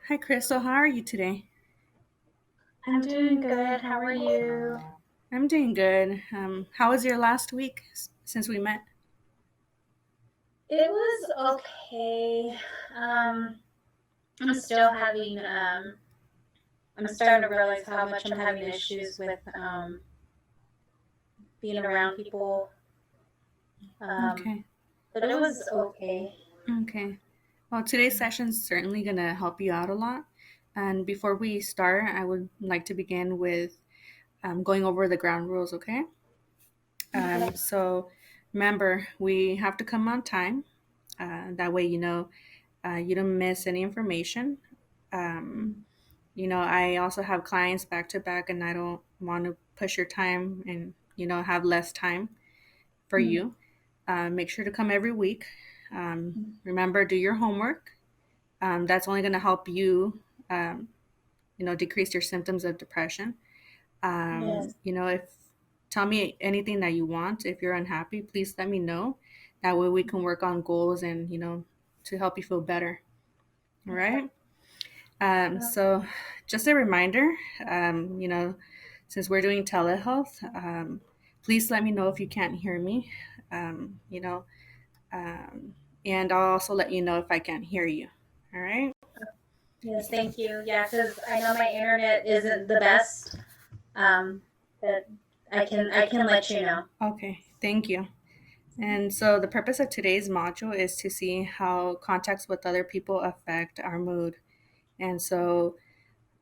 Hi, Crystal. How are you today? I'm doing good. How are you? I'm doing good. How was your last week since we met? It was okay. I'm still having I'm starting to realize how much I'm having issues with being around people. Um, Okay. but it was okay. Okay. Well, today's session is certainly going to help you out a lot. And before we start, I would like to begin with going over the ground rules, okay? Okay. So remember, we have to come on time. That way, you don't miss any information. Um, I also have clients back to back, and I don't want to push your time and, have less time for Mm. you. Make sure to come every week. Remember, do your homework. That's only going to help you, decrease your symptoms of depression. Yes. If tell me anything that you want. If you're unhappy, please let me know. That way we can work on goals and, to help you feel better. All Okay. right. So just a reminder, since we're doing telehealth, please let me know if you can't hear me. Um, you know, um, and I'll also let you know if I can't hear you. All right. Yes, thank you. Yeah, because I know my internet isn't the best. But I can let you know. Okay. Thank you. And so the purpose of today's module is to see how contacts with other people affect our mood. And so,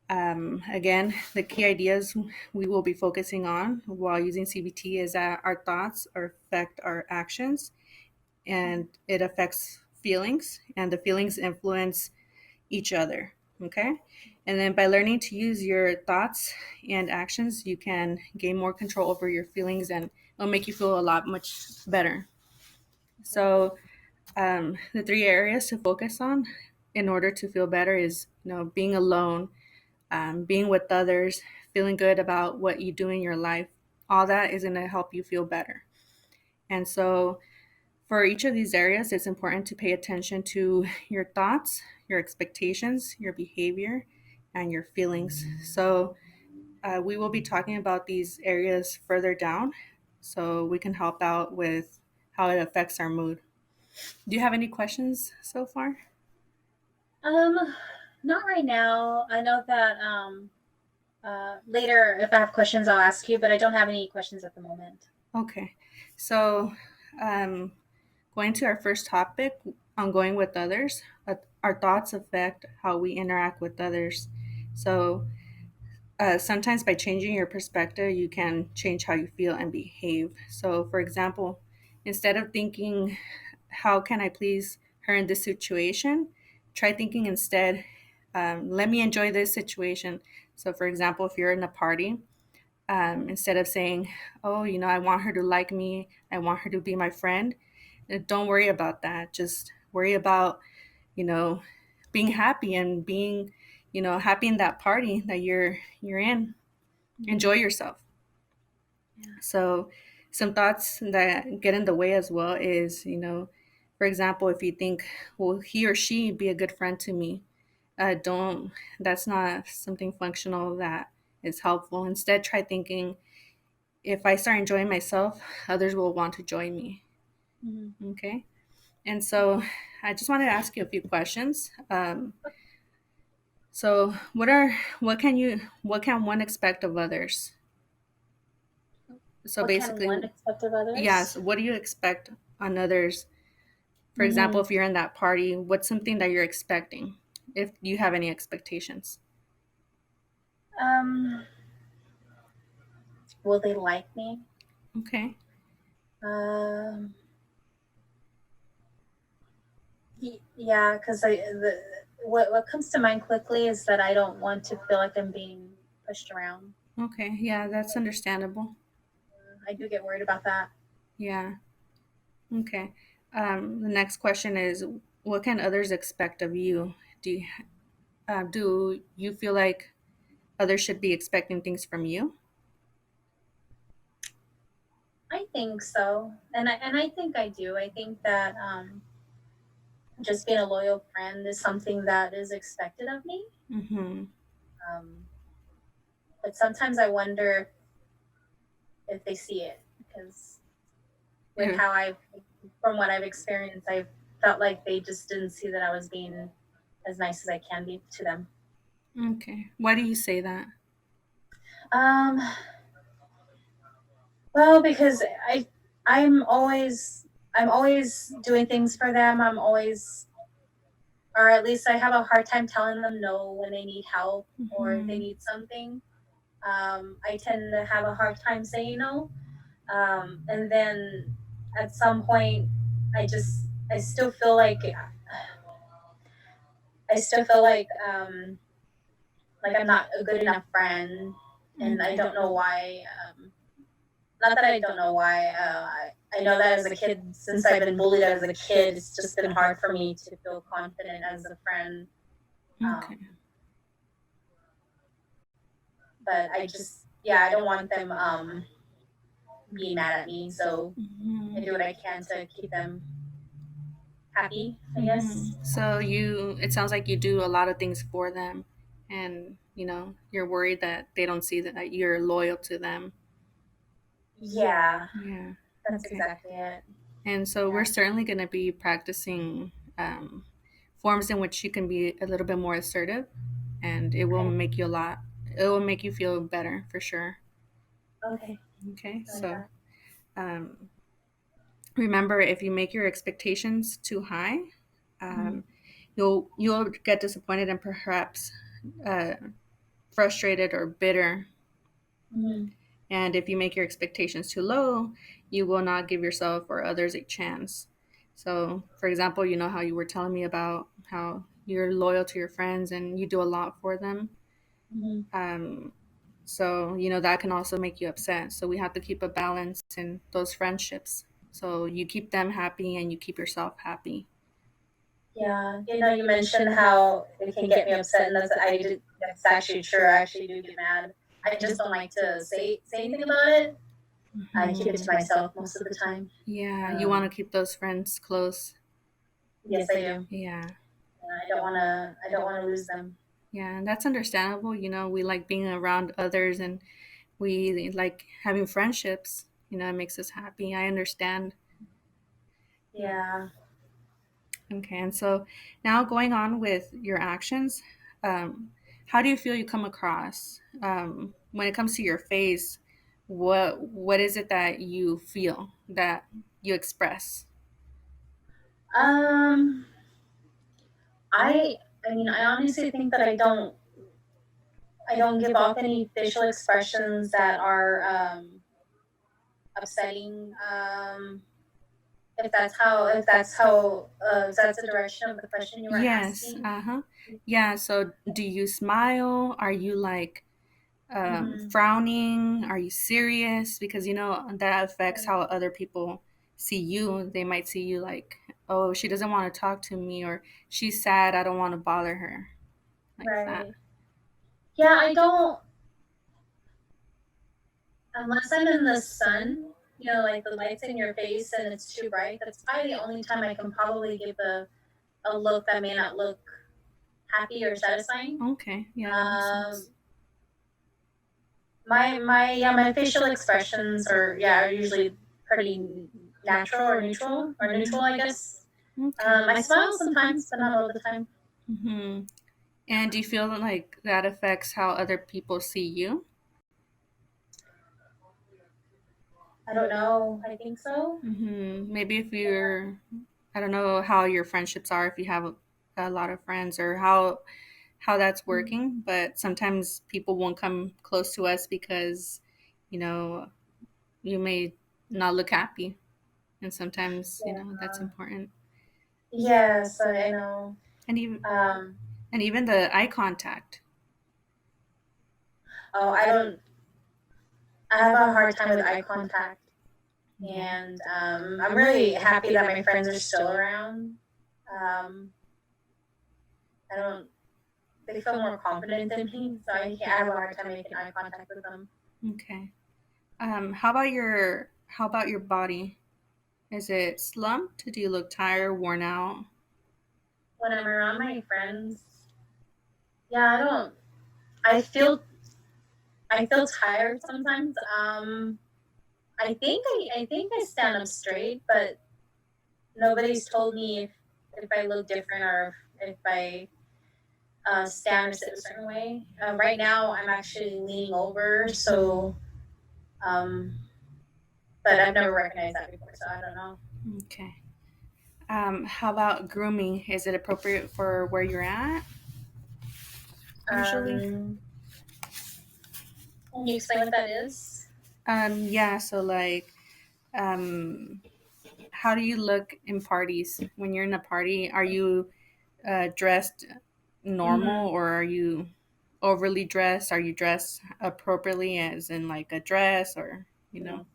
again, the key ideas we will be focusing on while using CBT is that our thoughts affect our actions, and it affects feelings, and the feelings influence each other. Okay. And then by learning to use your thoughts and actions, you can gain more control over your feelings, and it'll make you feel a lot much better. So, the three areas to focus on in order to feel better is, being alone, being with others, feeling good about what you do in your life. All that is going to help you feel better. And so, for each of these areas, it's important to pay attention to your thoughts, your expectations, your behavior, and your feelings. So, we will be talking about these areas further down so we can help out with how it affects our mood. Do you have any questions so far? Um, Not right now. I know that later, if I have questions, I'll ask you, but I don't have any questions at the moment. Okay. So, um, going to our first topic on going with others, our thoughts affect how we interact with others. So, sometimes by changing your perspective, you can change how you feel and behave. So, for example, instead of thinking, how can I please her in this situation? Try thinking instead, let me enjoy this situation. So, for example, if you're in a party, instead of saying, oh, I want her to like me, I want her to be my friend, don't worry about that. Just worry about, you know, being happy and being, happy in that party that you're in. Mm-hmm. Enjoy yourself. Yeah. So, some thoughts that get in the way as well is, for example, if you think, will he or she be a good friend to me? Don't, that's not something functional that is helpful. Instead, try thinking, if I start enjoying myself, others will want to join me. Mm-hmm. Okay. And so I just wanted to ask you a few questions. So what can one expect of others? So What can one basically, expect of yes, others? what do you expect on others? For example, Mm-hmm. if you're in that party, what's something that you're expecting? If you have any expectations. Um, will they like me? Okay. Um, yeah, because what comes to mind quickly is that I don't want to feel like I'm being pushed around. Okay. Yeah, that's understandable. I do get worried about that. Yeah. Okay. The next question is, what can others expect of you? Do you feel like others should be expecting things from you? I think so, and I think I do. I think that just being a loyal friend is something that is expected of me. Mm-hmm. Um, but sometimes I wonder if they see it because with Yeah. how from what I've experienced, I felt like they just didn't see that I was being as nice as I can be to them. Okay. Why do you say that? Um, well, because I'm always I'm always doing things for them. I'm always, or at least I have a hard time telling them no when they need help or they Mm-hmm. need something. I tend to have a hard time saying no. And then at some point, I still feel like I'm not a good enough friend, and I Okay. don't know why. Not that I don't know why. I know that as a kid, since I've been bullied as a kid, it's just been hard for me to feel confident as a friend. Okay. Um, but yeah, I don't want them being mad at me, so I Mm-hmm. do what I can to keep them happy, I guess. Mm-hmm. So it sounds like you do a lot of things for them, and you're worried that they don't see that you're loyal to them. Yeah, Yeah. that's Okay. exactly it. And so we're Yeah. certainly going to be practicing forms in which you can be a little bit more assertive, and it will Okay. make you a lot. It will make you feel better for sure. Okay. Okay. I like So that. um, remember, if you make your expectations too high, Mm-hmm. um, you'll get disappointed and perhaps uh, frustrated or bitter. Mm-hmm. And if you make your expectations too low, you will not give yourself or others a chance. So, for example, you know how you were telling me about how you're loyal to your friends and you do a lot for them. Mm-hmm. Um, so that can also make you upset. So, we have to keep a balance in those friendships. So, you keep them happy and you keep yourself happy. Yeah, you mentioned how it can get me upset, and that's actually true. I actually do get mad. I just don't like to say anything about it. I keep it to Mhm. myself most of the time. Yeah, you want Um, to keep those friends close. yes, I do. Yeah. I don't want to lose them. Yeah, and that's understandable. We like being around others and we like having friendships. It makes us happy. I understand. Yeah. Yeah. Okay, and so now going on with your actions, how do you feel you come across when it comes to your face? What is it that you feel that you express? Um, I I mean, I honestly think that I don't give off any facial expressions that are upsetting. If that's the direction of the question you were Yes. asking. Uh huh. Yeah. So, do you smile? Are you like Mm-hmm. frowning? Are you serious? Because that affects how other people see you. They might see you like, oh, she doesn't want to talk to me, or she's sad. I don't want to bother her, like that. Right. Yeah, I don't, unless I'm in the sun, like the light's in your face and it's too bright. That's probably the only time I can probably give a look that may not look happy or satisfying. Okay. Yeah, that makes Um, sense. my facial expressions are usually pretty natural or neutral, I guess. Okay. I smile sometimes, but not all the time. Hmm. And do you feel like that affects how other people see you? I don't know. I think so. Maybe if I don't know how your friendships are, if you have a lot of friends, or how that's working, but sometimes people won't come close to us because, you know, you may not look happy, and sometimes that's Yeah. important. Yes, I know. And even Um, and even the eye contact. oh, I have a hard time with eye contact. Yeah. And I'm really happy that my friends are still around. Um, I don't, they feel more confident than me, so I have a hard time making eye contact with them. Okay. How about your body? Is it slumped? Do you look tired, worn out? when I'm around my friends, yeah, I don't. I feel I feel tired sometimes. I think I stand up straight, but nobody's told me if I look different or if I stand or sit a certain way. Right now, I'm actually leaning over, so um, but I've never recognized that before, so I don't know. Okay. How about grooming? Is it appropriate for where you're at usually? Um, can you explain what that is? Yeah. So like, um, how do you look in parties when you're in a party? Are you dressed normal Mm-hmm. or are you overly dressed? Are you dressed appropriately, as in like a dress or you know?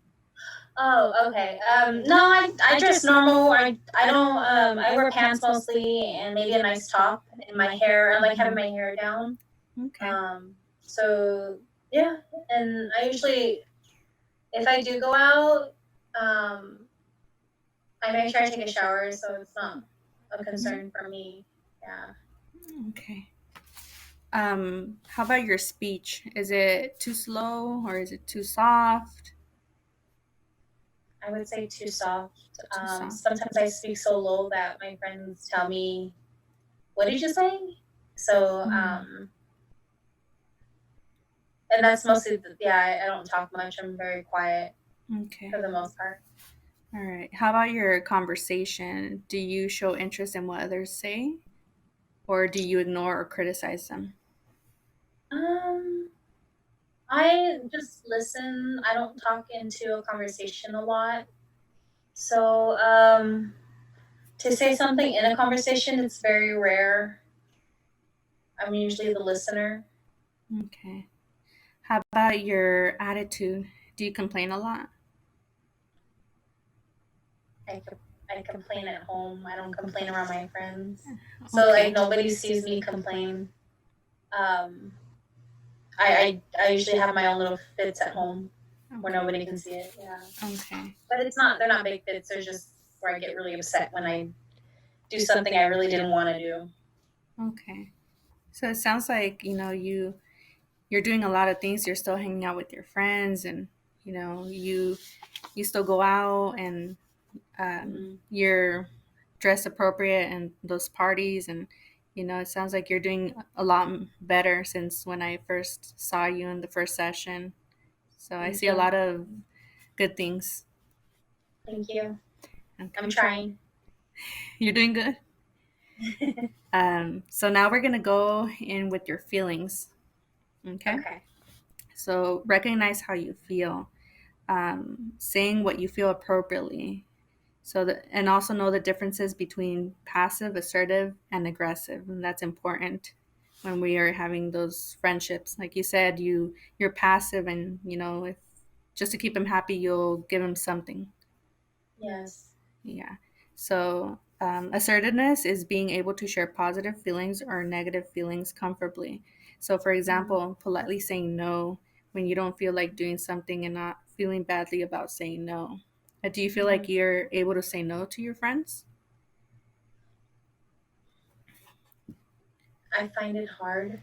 Oh, okay. No, I dress normal. I don't. I wear pants mostly, and maybe a nice top. And my hair, I like having my hair down. Okay. So yeah, and I usually, if I do go out, um, I make sure I take a shower, so it's not a concern for me. Yeah, Okay. How about your speech? Is it too slow or is it too soft? I would say too soft. Too soft. Sometimes I speak so low that my friends tell me, "What did you say?" So, and that's mostly, yeah, I don't talk much. I'm very quiet Okay. for the most part. All right. How about your conversation? Do you show interest in what others say or do you ignore or criticize them? Um, I just listen. I don't talk into a conversation a lot. So, to say something in a conversation, it's very rare. I'm usually the listener. Okay. How about your attitude? Do you complain a lot? I, I complain at home. I don't complain around my friends. So, Okay. like, nobody sees me complain. Um, I usually have my own little fits at home where Okay. nobody can see it. Yeah. Okay. But they're not big fits. They're just where I get really upset when I do something I really didn't want to do. Okay. So it sounds like, you're doing a lot of things. You're still hanging out with your friends and, you still go out and Mm-hmm. you're dressed appropriate in those parties and it sounds like you're doing a lot better since when I first saw you in the first session. So I Thank see a you. lot of good things. Thank you. I'm Okay. trying. You're doing good. So now we're gonna go in with your feelings. Okay. Okay. So recognize how you feel, saying what you feel appropriately. So that, and also know the differences between passive, assertive, and aggressive, and that's important when we are having those friendships. Like you said, you're passive, and if just to keep him happy, you'll give him something. Yes. Yeah. So assertiveness is being able to share positive feelings or negative feelings comfortably. So, for Mm-hmm. example, politely saying no when you don't feel like doing something and not feeling badly about saying no. Do you feel Mm-hmm. like you're able to say no to your friends? I find it hard,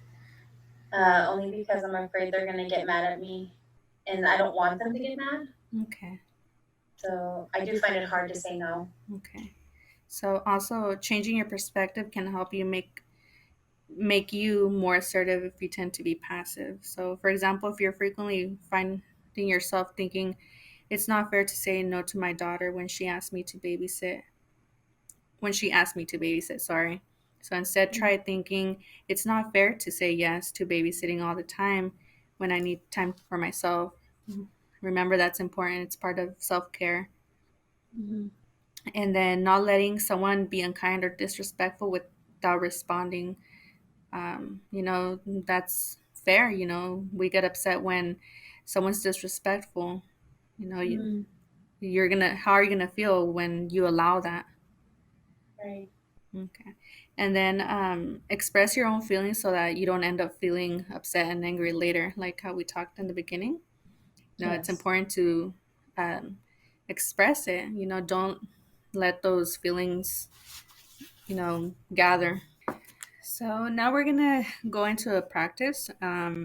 only because I'm afraid they're going to get mad at me, and I don't want them to get mad. Okay. So I do find it hard to say no. Okay. So also changing your perspective can help you make you more assertive if you tend to be passive. So for example, if you're frequently finding yourself thinking it's not fair to say no to my daughter when she asked me to babysit, sorry. So instead try thinking it's not fair to say yes to babysitting all the time when I need time for myself. Remember that's important. It's part of self-care. Mm-hmm. And then not letting someone be unkind or disrespectful without responding. That's fair. We get upset when someone's disrespectful. You know, you, Mm-hmm. you're gonna how are you gonna feel when you allow that? Right. Okay. And then express your own feelings so that you don't end up feeling upset and angry later, like how we talked in the beginning. It's Yes. important to um, express it. Don't let those feelings gather. So now we're gonna go into a practice.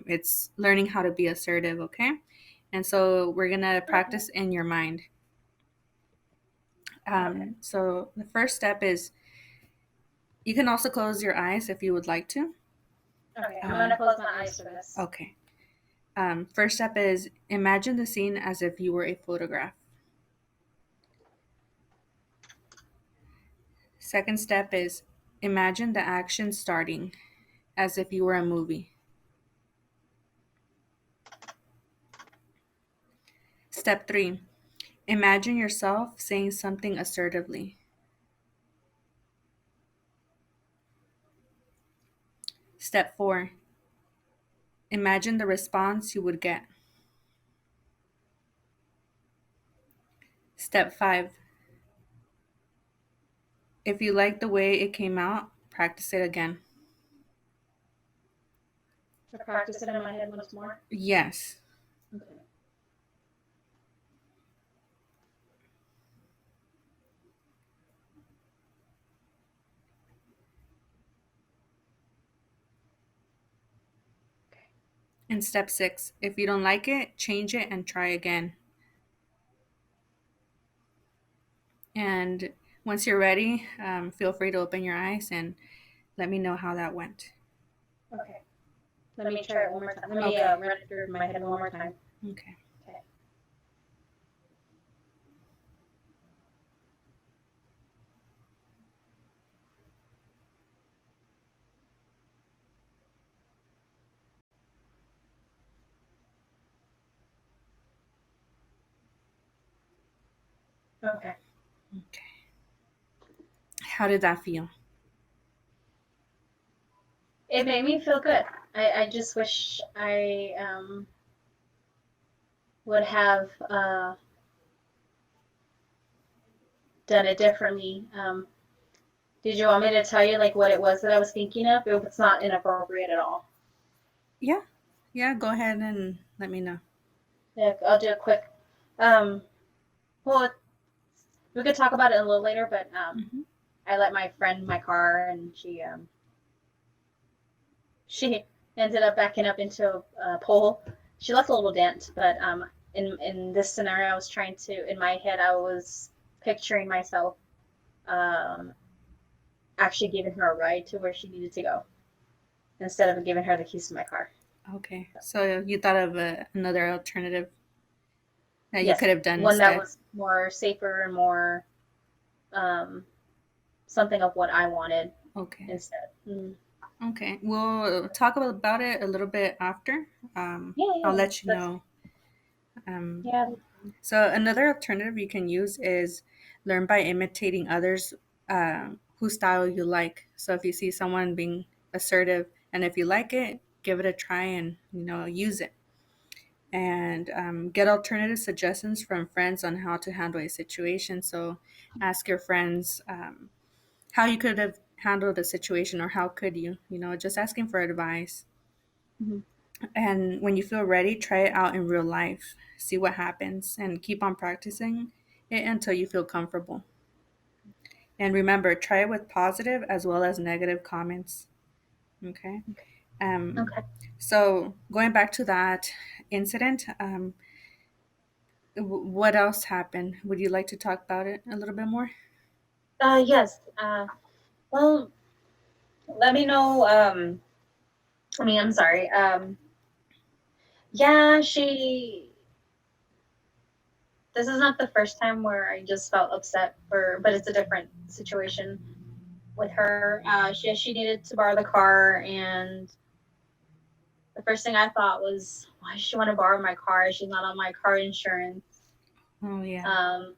It's learning how to be assertive, okay? And so we're gonna practice in your mind. Okay. So the first step is you can also close your eyes if you would like to. Okay. I'm gonna close my eyes for this. Okay. First step is imagine the scene as if you were a photograph. Second step is imagine the action starting as if you were a movie. Step 3, imagine yourself saying something assertively. Step 4, imagine the response you would get. Step 5, if you like the way it came out, practice it again. To practice it in my head once more. Yes. Okay. And step 6, if you don't like it, change it and try again. And once you're ready, feel free to open your eyes and let me know how that went. Okay. Let me try it one more time. Let me run it through my head one more time. Okay. Okay. Okay. Okay. How did that feel? It made me feel good. I just wish I would have done it differently. Did you want me to tell you like what it was that I was thinking of? It's not inappropriate at all. Yeah. Yeah, go ahead and let me know. Yeah, I'll do a quick. Um, well, we could talk about it a little later, but Mm-hmm. I let my friend my car, and she ended up backing up into a pole. She left a little dent, but in this scenario, I was trying to in my head, I was picturing myself um, actually giving her a ride to where she needed to go instead of giving her the keys to my car. Okay. So you thought of another alternative that you Yes, could have done one that instead? was more safer and more um, something of what I wanted Okay. instead. Mm. Okay. We'll talk about it a little bit after. Yeah, I'll yeah, let you that's know. Um, yeah. so another alternative you can use is learn by imitating others whose style you like. So if you see someone being assertive, and if you like it, give it a try and use it. And get alternative suggestions from friends on how to handle a situation. So ask your friends how you could have handled a situation or how could you, just asking for advice. Mhm. And when you feel ready, try it out in real life. See what happens and keep on practicing it until you feel comfortable. And remember, try it with positive as well as negative comments. Okay. Um, Okay. so going back to that incident, what else happened? Would you like to talk about it a little bit more? Yes. Well, let me know. I'm sorry. Yeah, she. This is not the first time where I just felt upset but it's a different situation with her. She needed to borrow the car, and the first thing I thought was, why does she want to borrow my car? She's not on my car insurance. Oh yeah. Um,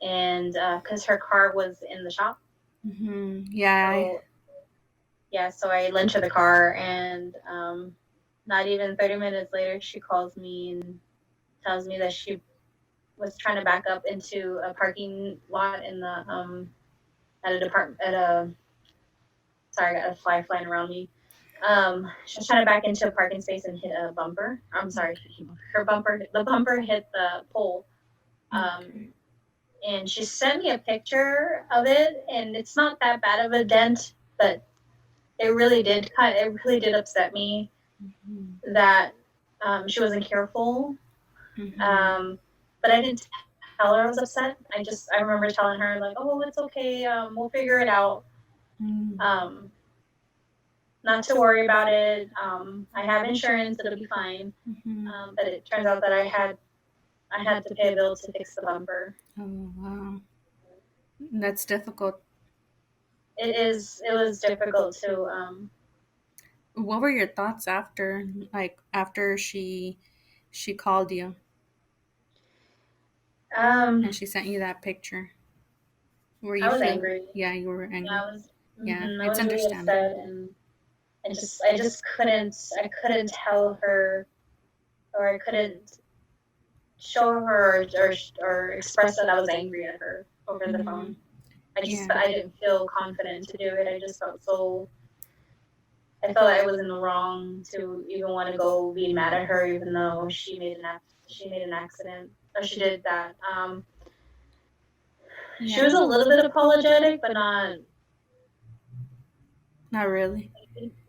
and because her car was in the shop, Yeah. so yeah, so I lent her the car, and not even 30 minutes later, she calls me and tells me that she was trying to back up into a parking lot in the at a department at a sorry, I got a fly flying around me. She was trying to back into a parking space and hit a bumper. I'm sorry, Okay. her bumper, the bumper hit the pole. Okay. and she sent me a picture of it, and it's not that bad of a dent, but it really did upset me Mhm. that she wasn't careful. Mhm. Um, but I didn't tell her I was upset. I remember telling her like, "Oh, it's okay. We'll figure it out. Mm. Um, not to worry about it. I have insurance. It'll be fine." Mhm. But it turns out that I had to pay a bill to fix the bumper. Oh wow, that's difficult. It was difficult to What were your thoughts after, like after she called you and um she sent you that picture? Were you I was feel? angry. Yeah, you were Yeah, angry. Yeah, I it's was really understandable. upset, and I just I couldn't tell her, or I couldn't show her, or express that I was angry at her over the Hmm. phone. Yeah. I didn't feel confident to do it. I just felt so I felt like I was in the wrong to even want to go be mad at her, even though she made an accident, or she did that. She Yeah. was a little bit apologetic, but not. Not really.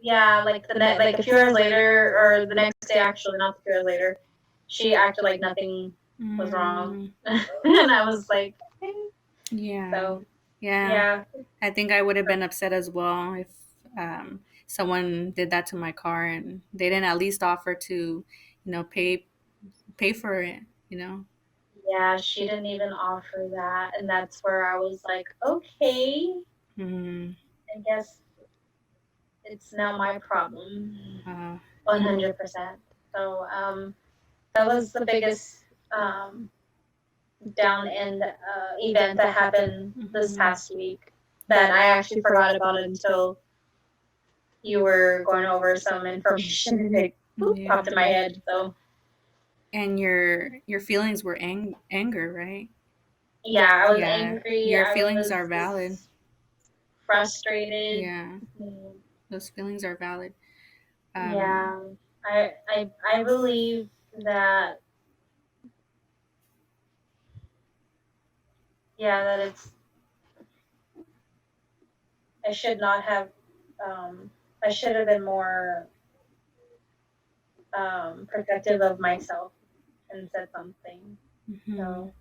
Yeah, like like a few hours later, or the next day, actually, not a few hours later, she acted like nothing was wrong, Mm, and I was like, okay. yeah. So Yeah. yeah, I think I would have been upset as well if someone did that to my car and they didn't at least offer to, pay for it. You know. yeah, she didn't even offer that, and that's where I was like, okay, Mm, I guess it's now my problem, uh, 100%. So that was the biggest um, down end event that happened this mhm. past week. That I actually forgot about it until you were going over some information and it Yeah. popped in my head. So And your feelings were anger, right? yeah, I was Yeah. angry. Your I feelings are was valid. frustrated. Yeah. Mm, Those feelings are valid. Um, yeah, I believe that that it's I should not have I should have been more protective of myself and said something. mhm. So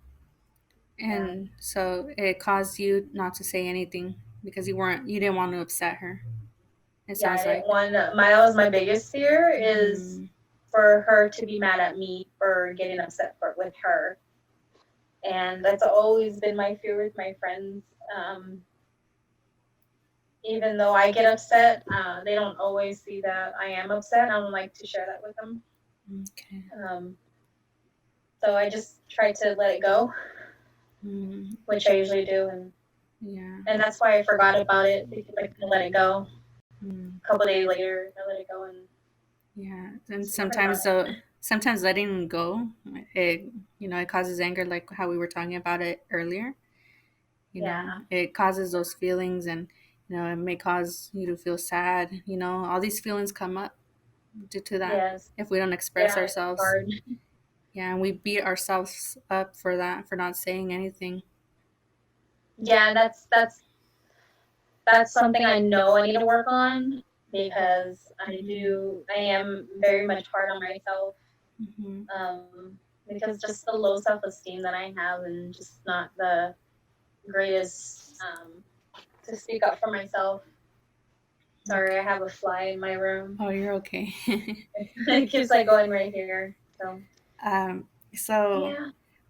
yeah, And so it caused you not to say anything because you didn't want to upset her. It yeah, I sounds didn't like. want my that was my biggest fear is Mhm. for her to be mad at me for getting upset with her, and that's always been my fear with my friends. Um, Even though I get upset, they don't always see that I am upset. I don't like to share that with them. Okay. Um, so I just try to let it go, Mm, which I usually do, yeah. and that's why I forgot about it because I couldn't let it go. Mm, A couple days later, I let it go and yeah. And just forgot. sometimes letting go, it it causes anger, like how we were talking about it earlier. Yeah. It causes those feelings, and it may cause you to feel sad. All these feelings come up due to that Yes. if we don't express Yeah. It's ourselves. hard. Yeah, and we beat ourselves up for that, for not saying anything. Yeah, and that's something I know I need to work on because I am very much hard on myself. Hmm. Because just the low self esteem that I have, and just not the greatest to speak up for myself. Sorry, I have a fly in my room. Oh, you're okay. It keeps like going right here. So um, so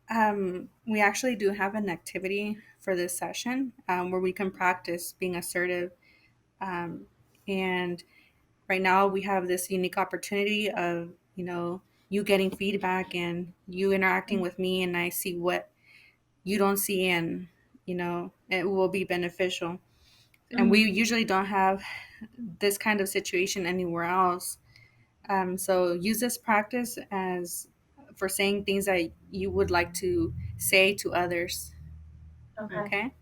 yeah. we actually do have an activity for this session where we can practice being assertive. Um, and right now we have this unique opportunity of, you getting feedback and you interacting with me, and I see what you don't see, and, it will be beneficial. And we Mm-hmm. usually don't have this kind of situation anywhere else. So use this practice as for saying things that you would like to say to others. Okay. Okay.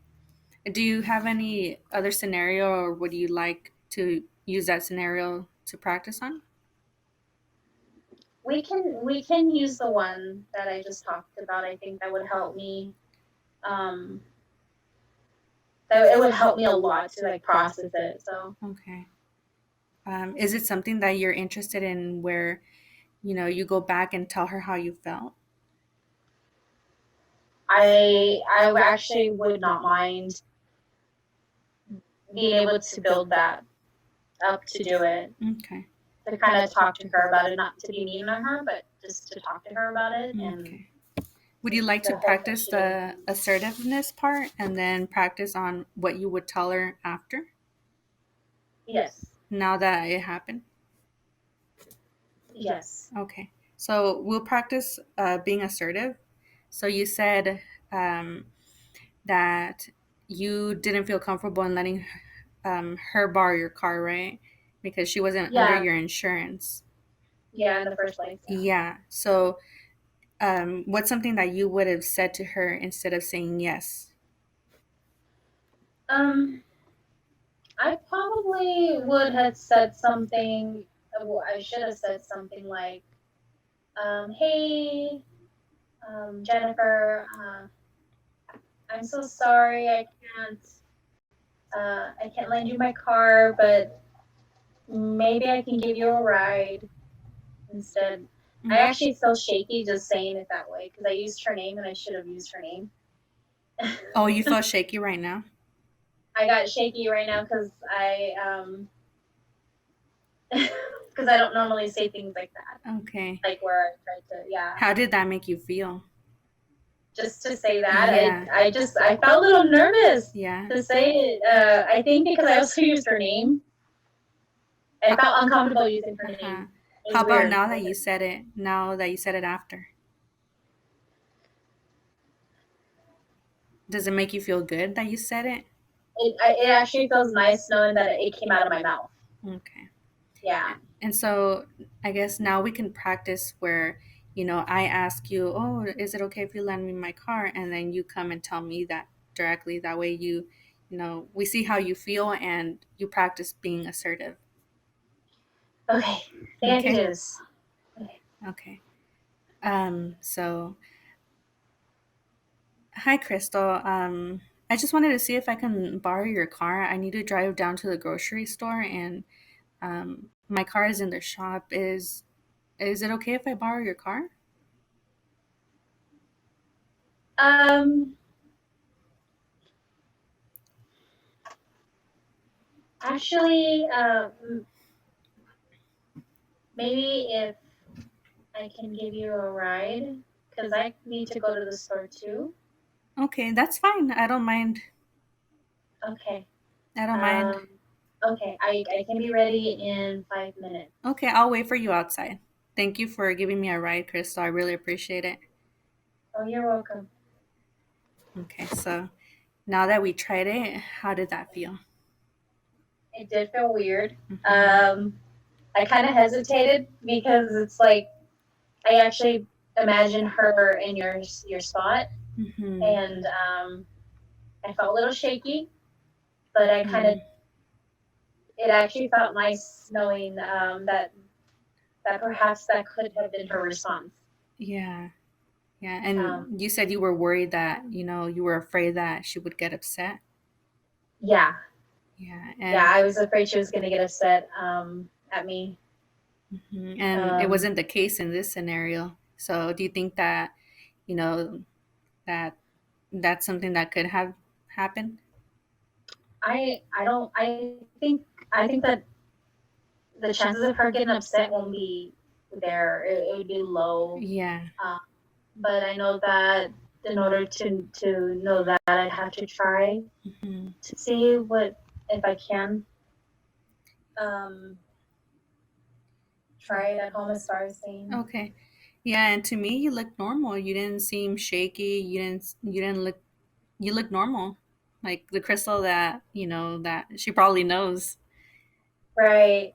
Do you have any other scenario, or would you like to use that scenario to practice on? We can use the one that I just talked about. I think that would help me. Um, that it would help me a lot to like process it. So Okay. Is it something that you're interested in where, you go back and tell her how you felt? I actually would not mind being able to build that up to do it, Okay. to kind of talk to her about it, not to be mean on her, but just to talk to her about it and Okay. Would you like to the hope that practice she would. the assertiveness part and then practice on what you would tell her after, Yes, now that it happened? yes, Okay. So we'll practice being assertive. So you said um, that you didn't feel comfortable in letting her borrow your car, right? Because she wasn't under yeah, your insurance. yeah. In the first place, yeah. Yeah. So what's something that you would have said to her instead of saying yes? Um, I probably would have said something. Well, I should have said something like, "Hey, Jennifer, I'm so sorry. I can't lend you my car, but maybe I can give you a ride instead." I actually feel shaky just saying it that way because I used her name and I should have used her name. Oh, you feel shaky right now? I got shaky right now because because I don't normally say things like that, Okay. like where I try to, yeah, How did that make you feel? just to say that. Yeah. I felt a little nervous Yeah. to say it. I think because I also used her name, I felt uncomfortable using her Uh-huh. name. It How was about weird. now that you said it? Now that you said it after? Does it make you feel good that you said it? It actually feels nice knowing that it came out of my mouth. Okay. Yeah. And so I guess now we can practice where, I ask you, oh, is it okay if you lend me my car? And then you come and tell me that directly. That way we see how you feel and you practice being assertive. Okay. I think I can Okay. do this. Okay. Okay. So hi, Crystal. I just wanted to see if I can borrow your car. I need to drive down to the grocery store and my car is in the shop. Is it okay if I borrow your car? Um. Actually, maybe if I can give you a ride, because I need to go to the store too. Okay, that's fine. I don't mind. Okay. I don't mind. Um. Okay. I can be ready in 5 minutes. Okay, I'll wait for you outside. Thank you for giving me a ride, Crystal. I really appreciate it. Oh, you're welcome. Okay, so now that we tried it, how did that feel? It did feel weird. Mm-hmm. I kind of hesitated because it's like I actually imagine her in your spot, Mm-hmm. and I felt a little shaky, but I kind of it actually felt nice knowing that perhaps that could have been her response. Yeah. Yeah, Um, and you said you were worried that, you were afraid that she would get upset. yeah, Yeah, yeah, and I was afraid she was gonna get upset at me. mhm, and it Um, wasn't the case in this scenario. So, do you think that, you know, that that's something that could have happened? I don't I think that the chances of her getting upset won't be there. It would be low. Yeah. Um, but I know that in order to know that, I'd have to try Hmm. to see what if I can um, try it at home as far as saying. Okay. Yeah, and to me, you look normal. You didn't seem shaky. You didn't look. You look normal, like the Crystal that that she probably knows. Right,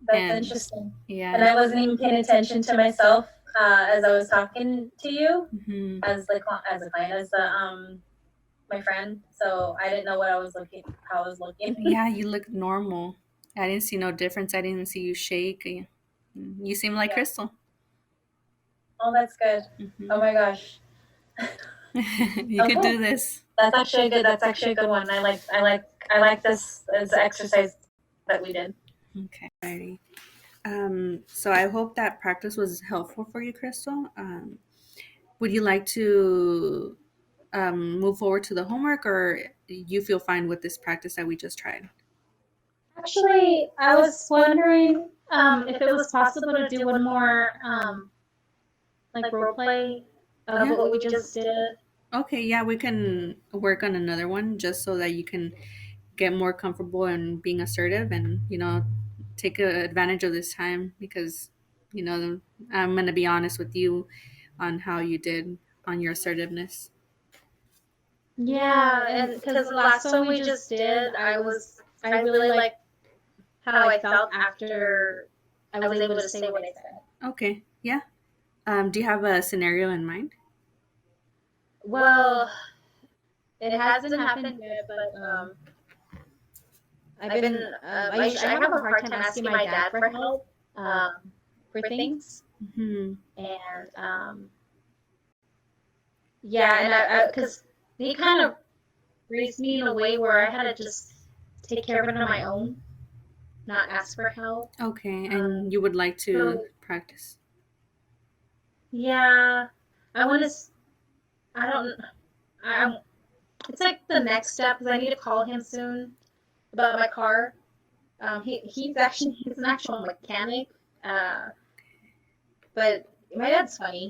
that's And interesting. And yeah. I wasn't even paying attention to myself as I was talking to you Hmm. as a client as the my friend. So I didn't know what I was looking how I was looking. Yeah, you look normal. I didn't see no difference. I didn't see you shake. You seem like Yeah. Crystal. Oh, that's good. Oh Hmm. my gosh. You could Okay, do this. that's actually a good. That's actually a good one. I like this as exercise that we did. Okay. Alrighty. So I hope that practice was helpful for you, Crystal. Would you like to move forward to the homework, or you feel fine with this practice that we just tried? Actually, I was wondering if it was possible to do one more like role play of Yeah. what we just did. Okay, yeah, we can work on another one just so that you can get more comfortable and being assertive and, take advantage of this time because, you know, I'm going to be honest with you on how you did on your assertiveness. Yeah, and because the last one we just did, I really like how I felt after I was able to say what I said. Okay, yeah. Do you have a scenario in mind? Well, it hasn't happened yet, but I have a hard time asking my dad for help for things, Hmm. and yeah, and I because he kind of raised me in a way where I had to just take care of it on my own, not ask for help. Okay, and you would like to So practice? yeah, I want to. I don't. I'm. It's like the next step because I need to call him soon about my car. He's an actual mechanic. Uh, but my dad's funny.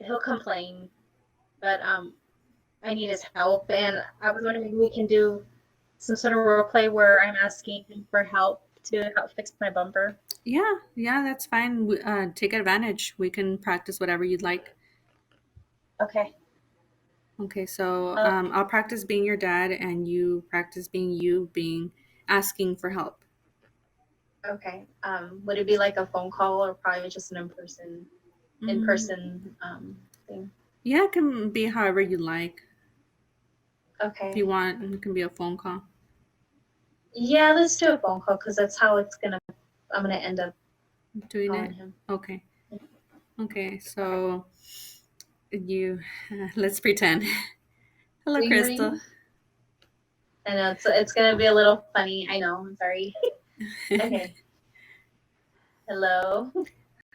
He'll complain, but I need his help, and I was wondering if we can do some sort of role play where I'm asking him for help to help fix my bumper. Yeah, yeah, that's fine. Take advantage. We can practice whatever you'd like. Okay. Okay, so Uh, I'll practice being your dad, and you practice being you, being asking for help. okay. Would it be like a phone call or probably just an in Mm, person thing? yeah, it can be however you like. If you Okay. want, it can be a phone call. Yeah, let's do a phone call because that's how I'm gonna end up Doing calling it. him. Okay. Okay. Okay. So you, let's pretend. Hello, Ring Crystal. ring. I know it's gonna be a little funny. I know. I'm sorry. Okay. Hello.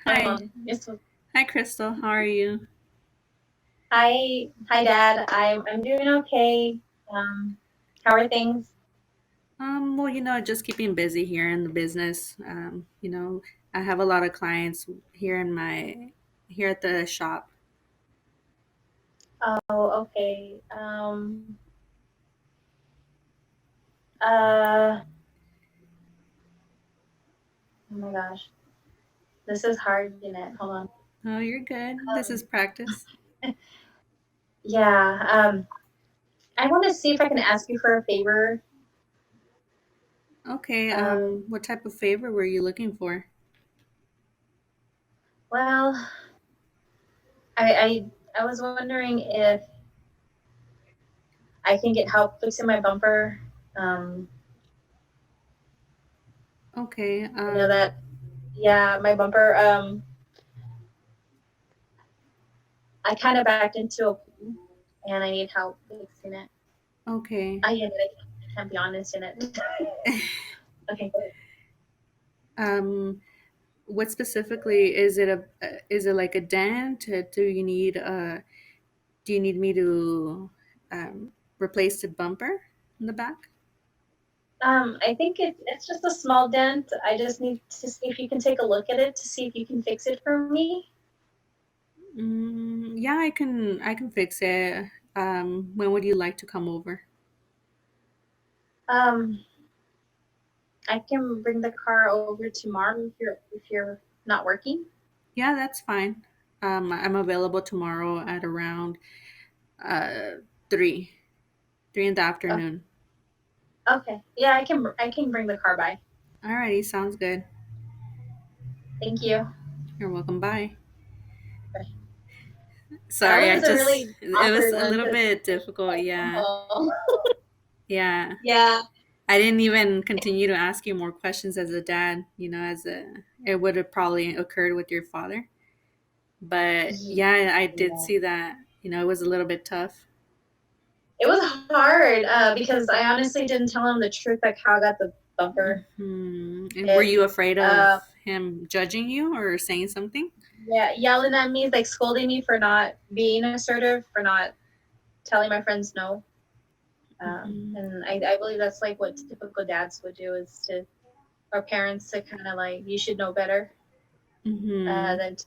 My Hi. mom. Yes. Hi, Crystal. How are you? Hi, Dad. I'm doing okay. Um, how are things? Well, just keeping busy here in the business. I have a lot of clients here at the shop. Oh, okay. Uh, oh my gosh, this is hard, isn't it? Hold on. Oh, you're good. This is Um, practice. yeah. I want to see if I can ask you for a favor. Okay. Um, What type of favor were you looking for? well, I was wondering if I can get help fixing my bumper. Um, Okay. I know that. Yeah, my bumper. I kind of backed into a pool, and I need help fixing it. Okay. I can't be honest in it. Okay. um, what specifically is it? Is it like a dent? Do you need me to replace the bumper in the back? I think it's just a small dent. I just need to see if you can take a look at it to see if you can fix it for me. Yeah, I can fix it. When would you like to come over? Um, I can bring the car over tomorrow if you're not working. Yeah, that's fine. I'm available tomorrow at around uh 3, 3 in the Oh, afternoon. okay. Yeah, I can bring the car by. Alrighty, sounds good. Thank you. You're welcome. Bye. That Sorry, was a really it was awkward a one little because bit it's difficult. from Yeah, home. yeah. Yeah. I didn't even continue to ask you more questions as a dad. It would have probably occurred with your father. But yeah, I did Yeah. see that. It was a little bit tough. It was hard because I honestly didn't tell him the truth, like how I got the bumper. And were It, you afraid of uh, him judging you or saying something? yeah, yelling at me, like scolding me for not being assertive, for not telling my friends no. Hmm. And I believe that's like what typical dads would do, is to, or parents, to kind of like, you should know better Hmm. than to,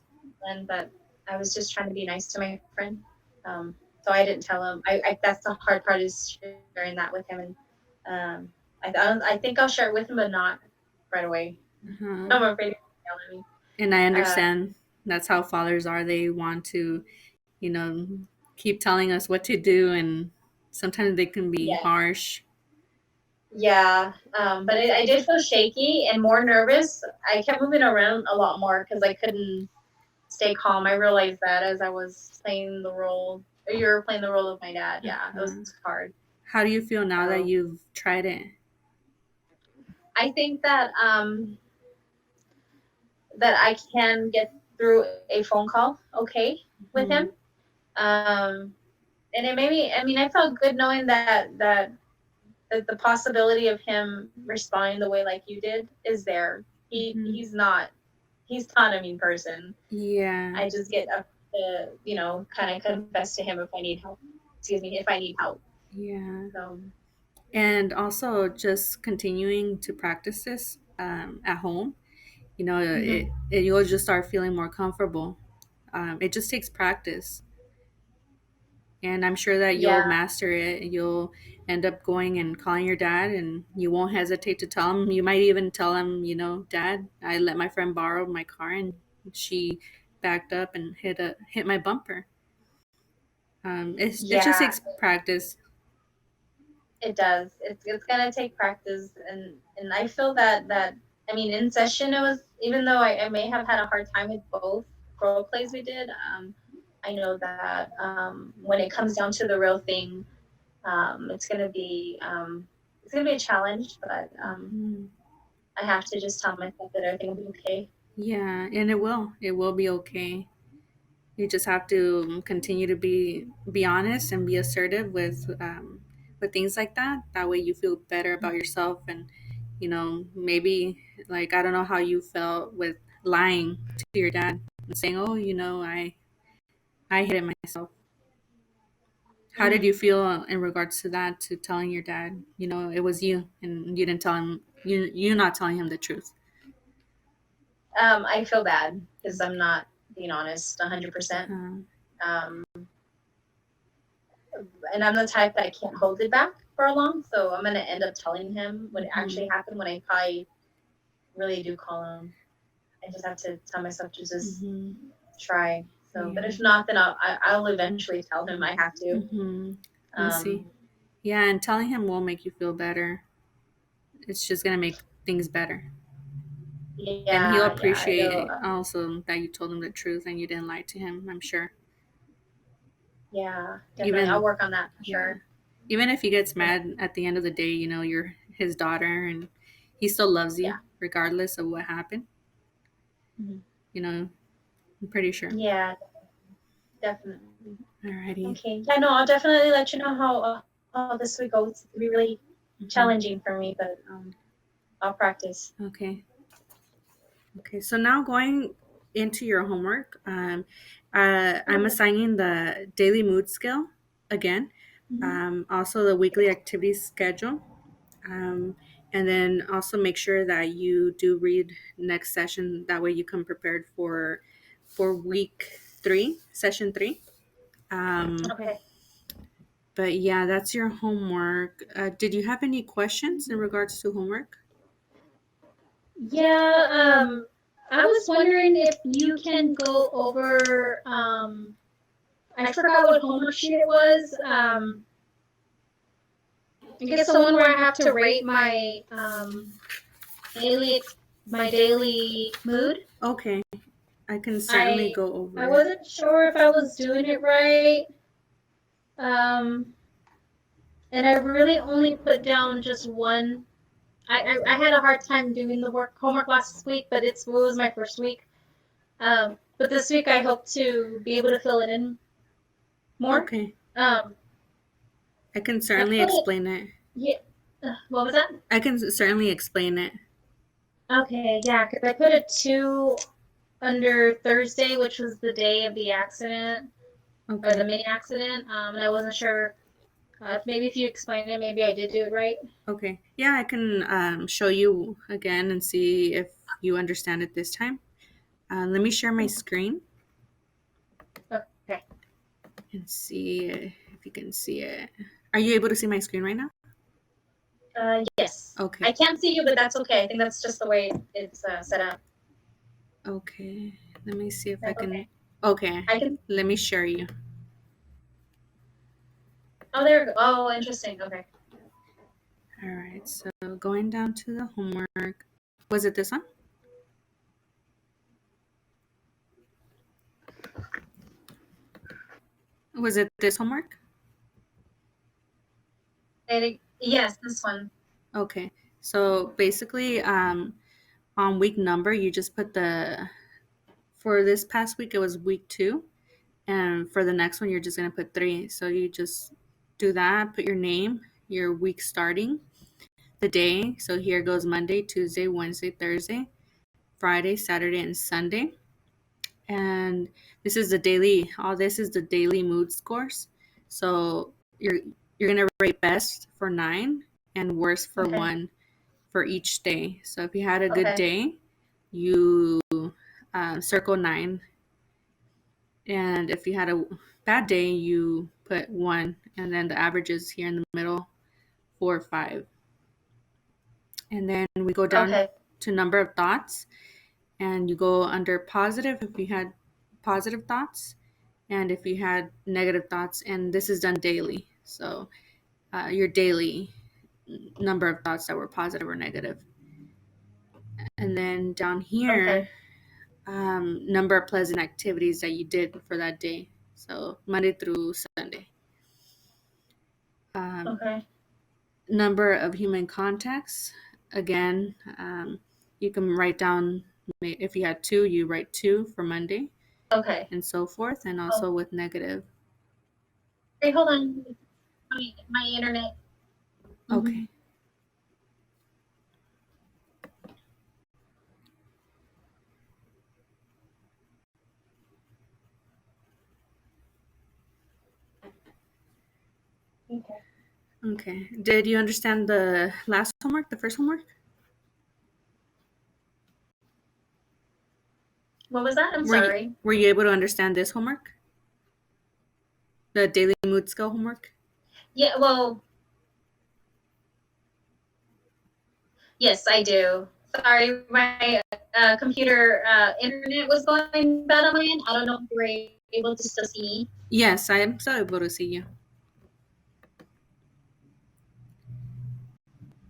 and but I was just trying to be nice to my friend. So I didn't tell him. That's the hard part, is sharing that with him. And I think I'll share it with him, but not right away. Uh-huh. I'm afraid he'll yell at me. And I Uh, understand that's how fathers are. They want to, you know, keep telling us what to do, and sometimes they can be yeah, harsh. yeah. But I did feel shaky and more nervous. I kept moving around a lot more because I couldn't stay calm. I realized that as I was playing the role, or you were playing the role of my dad. Yeah, it was Uh-huh. hard. How do you feel now that So you've tried it? I think that I can get through a phone call okay with Hmm. him. And it made me. I mean, I felt good knowing that the possibility of him responding the way like you did is there. Hmm. He's not a mean person. Yeah. I just get up to, kind of confess to him if I need help. Excuse me, if I need help. Yeah. So, And also just continuing to practice this at home, mm-hmm. you'll just start feeling more comfortable. It just takes practice. And I'm sure that Yeah, you'll master it. You'll end up going and calling your dad, and you won't hesitate to tell him. You might even tell him, Dad, I let my friend borrow my car, and she backed up and hit my bumper. It just yeah, takes practice. it does. It's gonna take practice, and I feel that I mean, in session it was, even though I may have had a hard time with both role plays we did. I know that when it comes down to the real thing, it's gonna be a challenge, but Mhm. I have to just tell myself that everything will be okay. Yeah, and it will be okay. You just have to continue to be honest and be assertive with things like that. That way, you feel better about yourself, and maybe, like, I don't know how you felt with lying to your dad and saying, "Oh, I hit it myself." How did Mm-hmm. you feel in regards to that? To telling your dad, it was you, and you didn't tell him. You not telling him the truth. I feel bad because I'm not being honest 100%. Uh-huh. Um, and I'm the type that I can't hold it back for long, so I'm gonna end up telling him what Hmm. actually happened when I probably really do call him. I just have to tell myself to just Hmm. try. So, but Yeah. if not, then I'll eventually tell him I have to. Hmm. I see. Um, Yeah, and telling him will make you feel better. It's just gonna make things better. And he'll yeah, appreciate also that you told him the truth and you didn't lie to him, I'm sure. yeah, definitely. I'll Even work on that for yeah. sure. Even if he gets mad at the end of the day, you're his daughter and he still loves Yeah. you regardless of what happened. Mhm. You know, I'm pretty sure. Yeah, definitely. Alrighty. Okay. Yeah, no, I'll definitely let you know how this week goes. It's gonna be really Hmm. challenging for me, but I'll practice. Okay. Okay. So now going into your homework, I'm Okay. assigning the daily mood skill again, Mm-hmm. also the weekly activity schedule. Um, and then also make sure that you do read next session. That way you come prepared for week 3, session 3. Um, Okay. but yeah, that's your homework. Did you have any questions in regards to homework? Yeah, I was wondering if you can go over, I forgot what homework sheet it was. I guess the one where I have to rate daily my daily mood. Okay, I can certainly I go I over it. wasn't sure if I was doing it right. Um, and I really only put down just one. I had a hard time doing the homework last week, but it was my first week. But this week I hope to be able to fill it in. more. Okay. Um, I can I certainly put it. explain it. Yeah. What was that? I can certainly explain it. Okay, yeah, because I put a 2 under Thursday, which was the day of the accident or the Okay. mini accident. And I wasn't sure. Maybe if you explained it, maybe I did do it right. Okay. Yeah, I can show you again and see if you understand it this time. Let me share my screen Okay. and see if you can see it. Are you able to see my screen right now? Yes. I Okay. can't see you, but that's okay. I think that's just the way it's set up. Okay. Let me see if I That's can. okay. Okay. I can. Let me share you. Oh, there we go. Oh, interesting. Okay. All right. So going down to the homework. Was it this one? Was it this homework? Yes, this one. Okay. So basically, on week number, you just put for this past week, it was week 2. And for the next one, you're just going to put 3. So you just do that, put your name, your week starting, the day. So here goes Monday, Tuesday, Wednesday, Thursday, Friday, Saturday, and Sunday. And this is the daily, all this is the daily mood scores. So you're going to rate best for 9 and worst for Okay. 1 for each day. So if you had a good Okay. day, you circle 9. And if you had a bad day, you put 1. And then the average is here in the middle, 4 or 5. And then we go down Okay. to number of thoughts. And you go under positive if you had positive thoughts. And if you had negative thoughts. And this is done daily. So your daily number of thoughts that were positive or negative. And then down here, Okay. number of pleasant activities that you did for that day. So Monday through Sunday. Um, Okay. Number of human contacts. Again, you can write down if you had 2, you write 2 for Monday Okay. and so forth, and Oh, also with negative. hey, hold on. My internet. Okay. Hmm. Okay. Okay. Did you understand the last homework, the first homework? What was that? I'm Were you sorry. were you able to understand this homework? The daily mood skill homework? Yeah. Well, yes, I do. Sorry, my computer internet was going bad on my end. I don't know if you were able to still see me. Yes, I am still able to see you.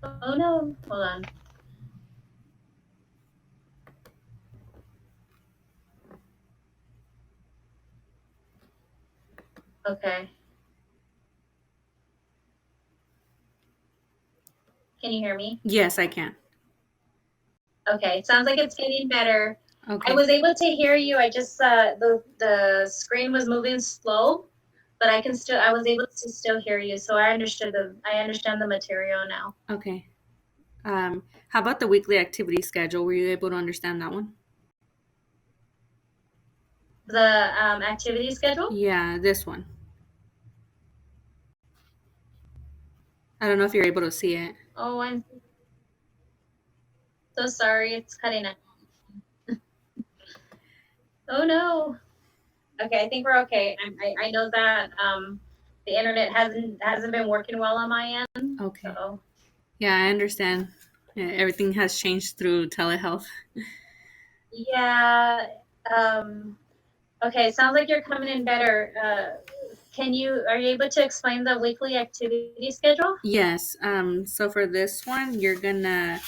Oh no. Hold on. Okay. Can you hear me? Yes, I can. Okay. Sounds like it's getting better. I Okay. was able to hear you. I just the screen was moving slow, but I was able to still hear you. So I understand the material now. Okay. How about the weekly activity schedule? Were you able to understand that one? The activity schedule. Yeah, this one. I don't know if you're able to see it. Oh, I'm so sorry. It's cutting out. Oh no. Okay, I think we're okay. I know that the internet hasn't been working well on my end. Okay. So Yeah, I understand. Yeah, everything has changed through telehealth. yeah. Okay, sounds like you're coming in better. Are you able to explain the weekly activity schedule? Yes. So for this one, you're gonna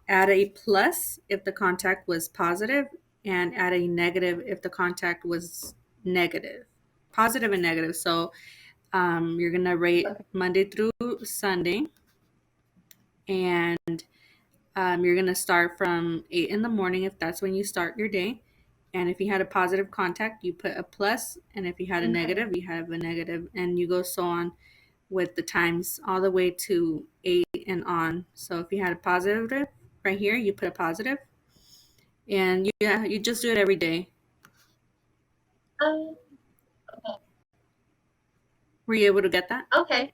add a plus if the contact was positive, and add a negative if the contact was negative. Positive and negative. So you're gonna rate Okay. Monday through Sunday, and you're gonna start from 8 in the morning if that's when you start your day, And if you had a positive contact, you put a plus, and if you had a negative, you have a negative, and you go so on with the times all the way to 8 and on. So if you had a positive right here, you put a positive, and you just do it every day. Um, Were you able to get that? okay.